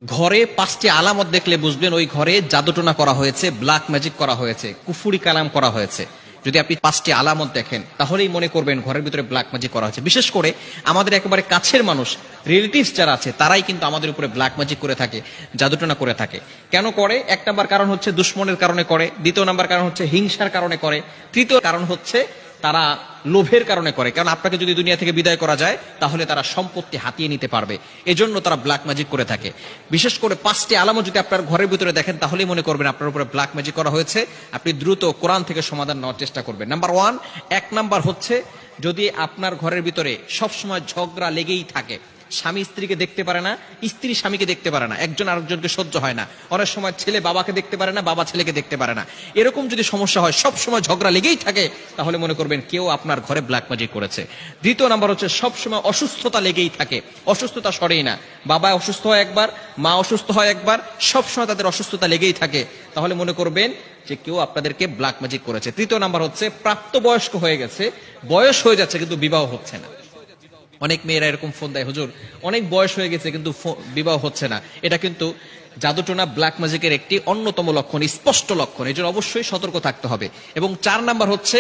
ঘরে 5টি আলামত দেখলে বুঝবেন ওই ঘরে জাদুটোনা করা হয়েছে, ব্ল্যাক ম্যাজিক করা হয়েছে, কুফুরি কালাম করা হয়েছে। যদি আপনি 5টি আলামত দেখেন তাহলেই মনে করবেন ঘরের ভিতরে ব্ল্যাক ম্যাজিক করা হয়েছে। বিশেষ করে আমাদের একেবারে কাছের মানুষ, রিলেটিভস যারা আছে, তারাই কিন্তু আমাদের উপরে ব্ল্যাক ম্যাজিক করে থাকে, জাদুটোনা করে থাকে। কেন করে? এক নাম্বার কারণ হচ্ছে দুশ্মনের কারণে করে, দ্বিতীয় নাম্বার কারণ হচ্ছে হিংসার কারণে করে, তৃতীয় কারণ হচ্ছে তারা লোভের কারণে করে। কারণ আপনাকে যদি দুনিয়া থেকে বিদায় করা যায় তাহলে তারা সম্পত্তি হাতিয়ে নিতে পারবে, এজন্য তারা ব্ল্যাক ম্যাজিক করে থাকে। বিশেষ করে 5টি আলামত যদি আপনার ঘরের ভিতরে দেখেন তাহলেই মনে করবেন আপনার উপরে ব্ল্যাক ম্যাজিক করা হয়েছে। আপনি দ্রুত কোরআন থেকে সমাধান নেওয়ার চেষ্টা করবেন। নাম্বার 1, 1 নাম্বার হচ্ছে যদি আপনার ঘরের ভিতরে সবসময় ঝগড়া লেগেই থাকে, স্বামী স্ত্রীকে দেখতে পারে না, স্ত্রী স্বামীকে দেখতে পারে না, একজন আরেকজনকে সহ্য হয় না, অনেক সময় ছেলে বাবাকে দেখতে পারে না, বাবা ছেলেকে দেখতে পারে না, এরকম যদি সমস্যা হয়, সব সময় ঝগড়া লেগেই থাকে, তাহলে মনে করবেন কেউ আপনার ঘরে ব্ল্যাক ম্যাজিক করেছে। দ্বিতীয় নাম্বার হচ্ছে সব সময় অসুস্থতা লেগেই থাকে, অসুস্থতা সরেই না, বাবা অসুস্থ হয় একবার, মা অসুস্থ হয় একবার, সব সময় তাদের অসুস্থতা লেগেই থাকে, তাহলে মনে করবেন যে কেউ আপনাদেরকে ব্ল্যাক ম্যাজিক করেছে। তৃতীয় নাম্বার হচ্ছে প্রাপ্তবয়স্ক হয়ে গেছে, বয়স হয়ে যাচ্ছে কিন্তু বিবাহ হচ্ছে না। অনেক মেয়েরা এরকম ফোন দেয়, হুজুর অনেক বয়স হয়ে গেছে কিন্তু বিবাহ হচ্ছে না। এটা কিন্তু জাদুটোনা ব্ল্যাক ম্যাজিকের একটি অন্যতম লক্ষণ, স্পষ্ট লক্ষণ। এই জন্য অবশ্যই সতর্ক থাকতে হবে। এবং 4 নাম্বার হচ্ছে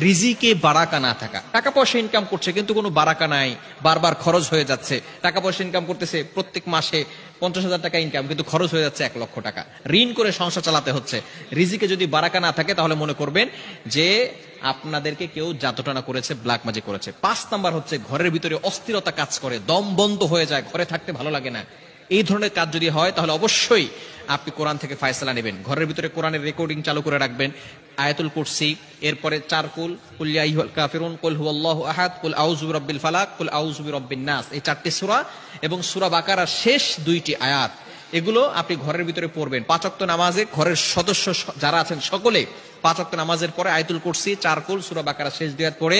রিজিকে বারাকা না থাকা। টাকা পয়সা ইনকাম করছে কিন্তু কোনো বারাকা নাই, বারবার খরচ হয়ে যাচ্ছে। টাকা পয়সা ইনকাম করতেছে, প্রত্যেক মাসে 50,000 টাকা ইনকাম, কিন্তু খরচ হয়ে যাচ্ছে 1 লক্ষ টাকা, ঋণ করে সংসার চালাতে হচ্ছে। রিজিকে যদি বারাকা না থাকে তাহলে মনে করবেন যে আপনাদেরকে কেউ জাদুটোনা করেছে, ব্ল্যাক ম্যাজিক করেছে। 5 নাম্বার হচ্ছে ঘরের ভিতরে অস্থিরতা কাজ করে, দম বন্ধ হয়ে যায়, ঘরে থাকতে ভালো লাগে না। এই ধরনের কাজ যদি হয় তাহলে অবশ্যই আপনি কোরআন থেকে ফায়সালা নেবেন। ঘরের ভিতরে কোরআনের রেকর্ডিং চালু করে রাখবেন, আয়াতুল কুরসি, এরপরে 4 কুল, কুল ইয়া আইয়ুহাল কাফিরুন, কুল হুয়াল্লাহু আহাদ, কুল আউযু বিরাব্বিল ফালাক, কুল আউযু বিরাব্বিন নাস, এই 4টি সূরা এবং সূরা বাকারার শেষ 2টি আয়াত, এগুলো আপনি ঘরের ভিতরে পড়বেন। 5 ওয়াক্ত নামাজে ঘরের সদস্য যারা আছেন সকলে 5 ওয়াক্ত নামাজের পরে আয়াতুল কুরসি, 4 কুল, সূরা বাকারা শেষ 2 আয়াত পড়ে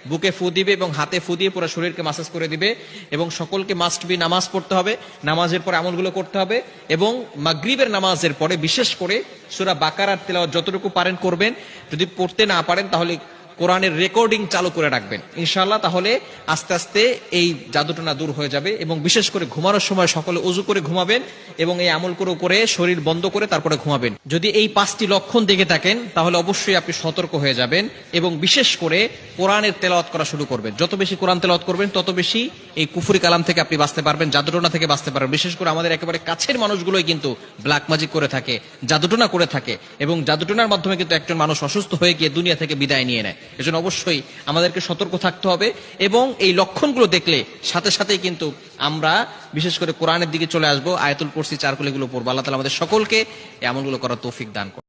বুকে ফু দিবে এবং হাতে ফু দিয়ে পুরো শরীরকে মাসাজ করে দিবে। এবং সকলকে মাস্ট বি নামাজ পড়তে হবে, নামাজের পরে আমলগুলো করতে হবে। এবং মাগরিবের নামাজের পরে বিশেষ করে সূরা বাকারার তেলাওয়াত যতটুকু পারেন করবেন। যদি পড়তে না পারেন তাহলে কোরআনের রেকর্ডিং চালু করে রাখবেন ইনশাআল্লাহ, তাহলে আস্তে আস্তে এই জাদুটোনা দূর হয়ে যাবে। এবং বিশেষ করে ঘুমানোর সময় সকলে ওযু করে ঘুমাবেন এবং এই আমল করে শরীর বন্ধ করে তারপরে ঘুমাবেন। যদি এই 5টি লক্ষণ দেখে থাকেন তাহলে অবশ্যই আপনি সতর্ক হয়ে যাবেন এবং বিশেষ করে কোরআনের তেলাওয়াত করা শুরু করবেন। যত বেশি কোরআন তেলাওয়াত করবেন তত বেশি এই কুফরি কালাম থেকে আপনি বাঁচতে পারবেন, জাদুটোনা থেকে বাঁচতে পারবেন। বিশেষ করে আমাদের একেবারে কাছের মানুষগুলোই কিন্তু ব্ল্যাক ম্যাজিক করে থাকে, জাদুটোনা করে থাকে এবং জাদুটোনার মাধ্যমে কিন্তু একজন মানুষ অসুস্থ হয়ে গিয়ে দুনিয়া থেকে বিদায় নিয়ে নেয়। এজন্য অবশ্যই আমাদেরকে সতর্ক থাকতে হবে এবং এই লক্ষণগুলো দেখলে সাথে সাথেই কিন্তু আমরা বিশেষ করে কোরআনের দিকে চলে আসবো, আয়াতুল কুরসি, 4 কুল এগুলো পড়বো। আল্লাহ তাআলা আমাদের সকলকে এই আমলগুলো করার তৌফিক দান করুন।